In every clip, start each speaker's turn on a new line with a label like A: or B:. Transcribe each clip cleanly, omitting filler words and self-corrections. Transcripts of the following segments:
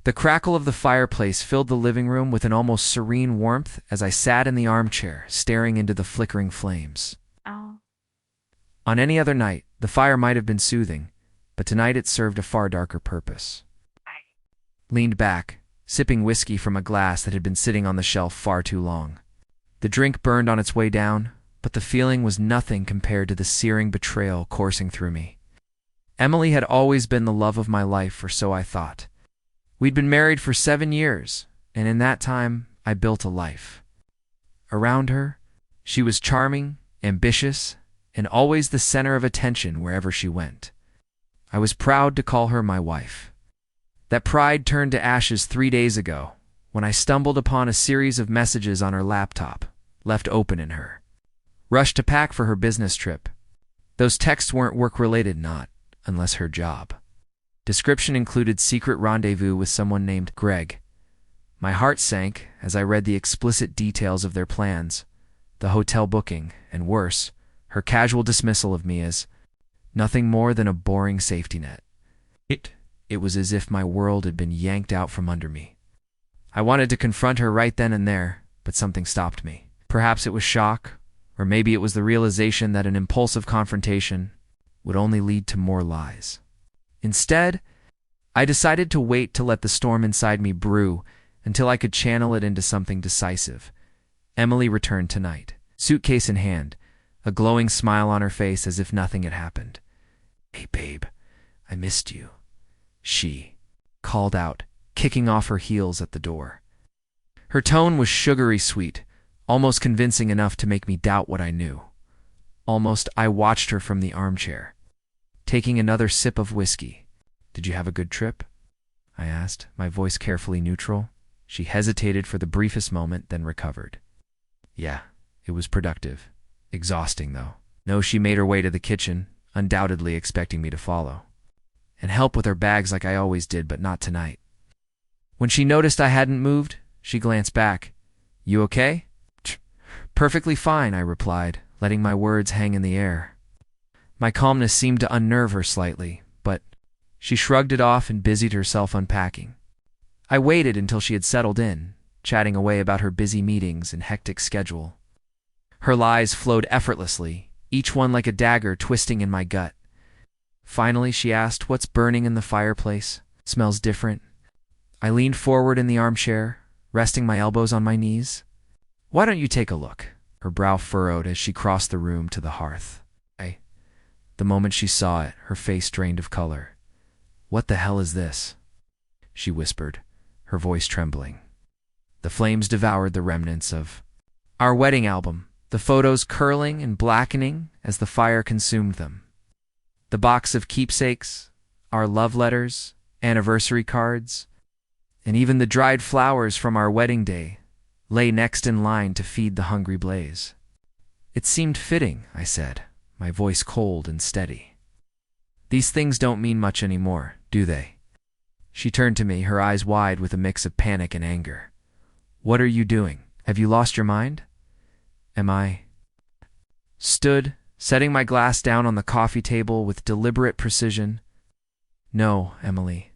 A: The crackle of the fireplace filled the living room with an almost serene warmth as I sat in the armchair, staring into the flickering flames.
B: Oh.
A: On any other night, the fire might have been soothing, but tonight it served a far darker purpose. Leaned back, sipping whiskey from a glass that had been sitting on the shelf far too long. The drink burned on its way down, but the feeling was nothing compared to the searing betrayal coursing through me. Emily had always been the love of my life, or so I thought. We'd been married for 7 years, and in that time, I built a life. Around her, she was charming, ambitious, and always the center of attention wherever she went. I was proud to call her my wife. That pride turned to ashes 3 days ago, when I stumbled upon a series of messages on her laptop, left open in her. Rushed to pack for her business trip. Those texts weren't work-related, not unless her job. Description included secret rendezvous with someone named Greg. My heart sank as I read the explicit details of their plans, the hotel booking, and worse, her casual dismissal of me as nothing more than a boring safety net. It was as if my world had been yanked out from under me. I wanted to confront her right then and there, but something stopped me. Perhaps it was shock, or maybe it was the realization that an impulsive confrontation would only lead to more lies. Instead, I decided to wait to let the storm inside me brew until I could channel it into something decisive. Emily returned tonight, suitcase in hand, a glowing smile on her face as if nothing had happened. "Hey, babe, I missed you," she called out, kicking off her heels at the door. Her tone was sugary sweet, almost convincing enough to make me doubt what I knew. Almost I watched her from the armchair, taking another sip of whiskey. "Did you have a good trip?" I asked, my voice carefully neutral. She hesitated for the briefest moment, then recovered. "Yeah, it was productive. Exhausting, though." No, she made her way to the kitchen, undoubtedly expecting me to follow, and help with her bags like I always did, but not tonight. When she noticed I hadn't moved, she glanced back. "You okay?" "Perfectly fine," I replied, letting my words hang in the air. My calmness seemed to unnerve her slightly, but she shrugged it off and busied herself unpacking. I waited until she had settled in, chatting away about her busy meetings and hectic schedule. Her lies flowed effortlessly, each one like a dagger twisting in my gut. Finally, she asked, "What's burning in the fireplace? Smells different." I leaned forward in the armchair, resting my elbows on my knees. "Why don't you take a look?" Her brow furrowed as she crossed the room to the hearth. The moment she saw it, her face drained of color. "What the hell is this?" she whispered, her voice trembling. The flames devoured the remnants of our wedding album, the photos curling and blackening as the fire consumed them. The box of keepsakes, our love letters, anniversary cards, and even the dried flowers from our wedding day lay next in line to feed the hungry blaze. "It seemed fitting," I said, my voice cold and steady. "These things don't mean much anymore, do they?" She turned to me, her eyes wide with a mix of panic and anger. "What are you doing? Have you lost your mind?" "Am I?" Stood, setting my glass down on the coffee table with deliberate precision. "No, Emily.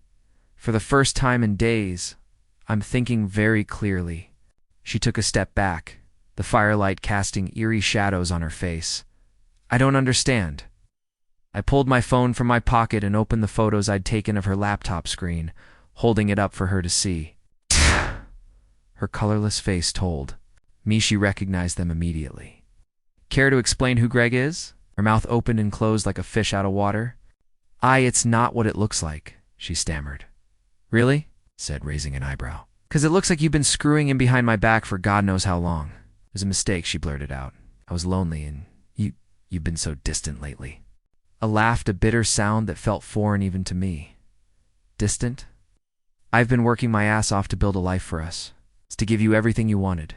A: For the first time in days, I'm thinking very clearly." She took a step back, the firelight casting eerie shadows on her face. "I don't understand." I pulled my phone from my pocket and opened the photos I'd taken of her laptop screen, holding it up for her to see. Her colorless face told me she recognized them immediately. "Care to explain who Greg is?" Her mouth opened and closed like a fish out of water. It's not what it looks like," she stammered. "Really?" said, raising an eyebrow. "'Cause it looks like you've been screwing him behind my back for God knows how long." "It was a mistake," she blurted out. "I was lonely, and you've been so distant lately." A laughed, a bitter sound that felt foreign even to me. "Distant? I've been working my ass off to build a life for us. It's to give you everything you wanted.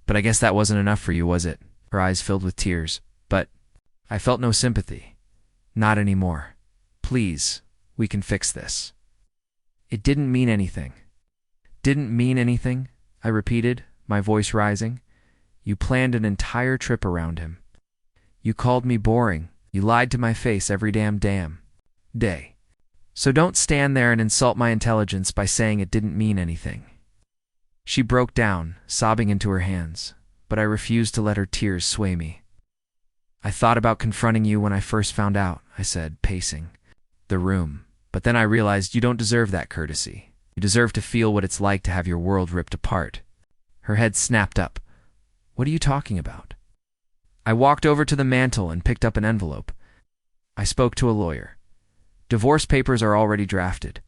A: But I guess that wasn't enough for you, was it?" Her eyes filled with tears. "But I felt no sympathy. Not anymore. Please, we can fix this." "It didn't mean anything." "Didn't mean anything?" I repeated, my voice rising. "You planned an entire trip around him. You called me boring. You lied to my face every damn day. So don't stand there and insult my intelligence by saying it didn't mean anything. She broke down, sobbing into her hands, but I refused to let her tears sway me. I thought about confronting you when I first found out, I said, pacing the room. But then I realized you don't deserve that courtesy. You deserve to feel what it's like to have your world ripped apart. Her head snapped up. What are you talking about? I walked over to the mantel and picked up an envelope. I spoke to a lawyer. Divorce papers are already drafted.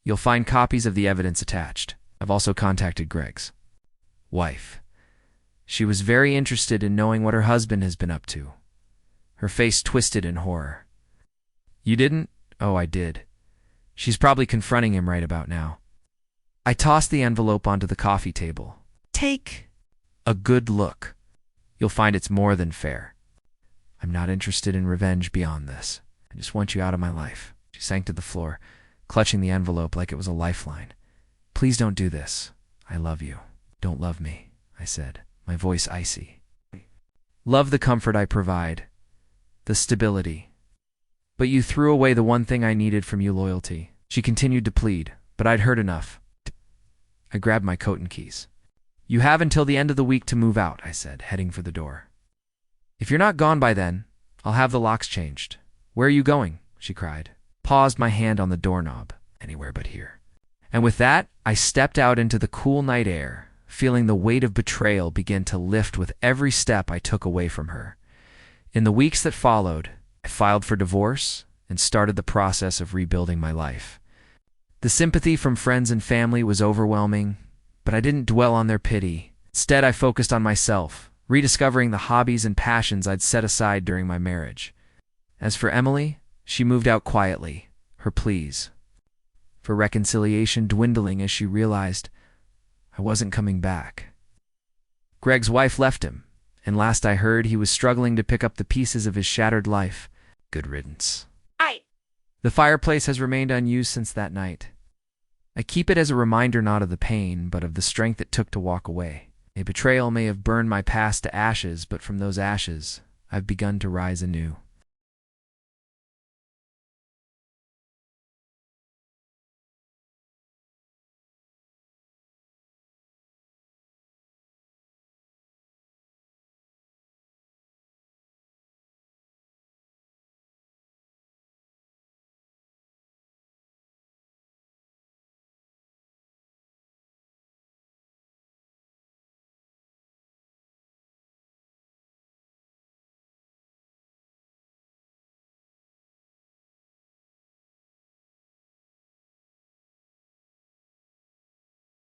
A: You'll find copies of the evidence attached. I've also contacted Greg's wife. She was very interested in knowing what her husband has been up to. Her face twisted in horror. You didn't? Oh, I did. She's probably confronting him right about now. I tossed the envelope onto the coffee table. Take a good look. You'll find it's more than fair. I'm not interested in revenge beyond this. I just want you out of my life. She sank to the floor, clutching the envelope like it was a lifeline. Please don't do this. I love you. Don't love me, I said, my voice icy. Love the comfort I provide, the stability. But you threw away the one thing I needed from you, loyalty. She continued to plead, but I'd heard enough. I grabbed my coat and keys. You have until the end of the week to move out, I said, heading for the door. If you're not gone by then, I'll have the locks changed. Where are you going? She cried. Paused my hand on the doorknob. Anywhere but here. And with that, I stepped out into the cool night air, feeling the weight of betrayal begin to lift with every step I took away from her. In the weeks that followed, I filed for divorce and started the process of rebuilding my life. The sympathy from friends and family was overwhelming, but I didn't dwell on their pity. Instead, I focused on myself, rediscovering the hobbies and passions I'd set aside during my marriage. As for Emily, she moved out quietly, her pleas for reconciliation dwindling as she realized I wasn't coming back. Greg's wife left him, and last I heard he was struggling to pick up the pieces of his shattered life. Good riddance. The fireplace has remained unused since that night. I keep it as a reminder not of the pain, but of the strength it took to walk away. A betrayal may have burned my past to ashes, but from those ashes, I've begun to rise anew.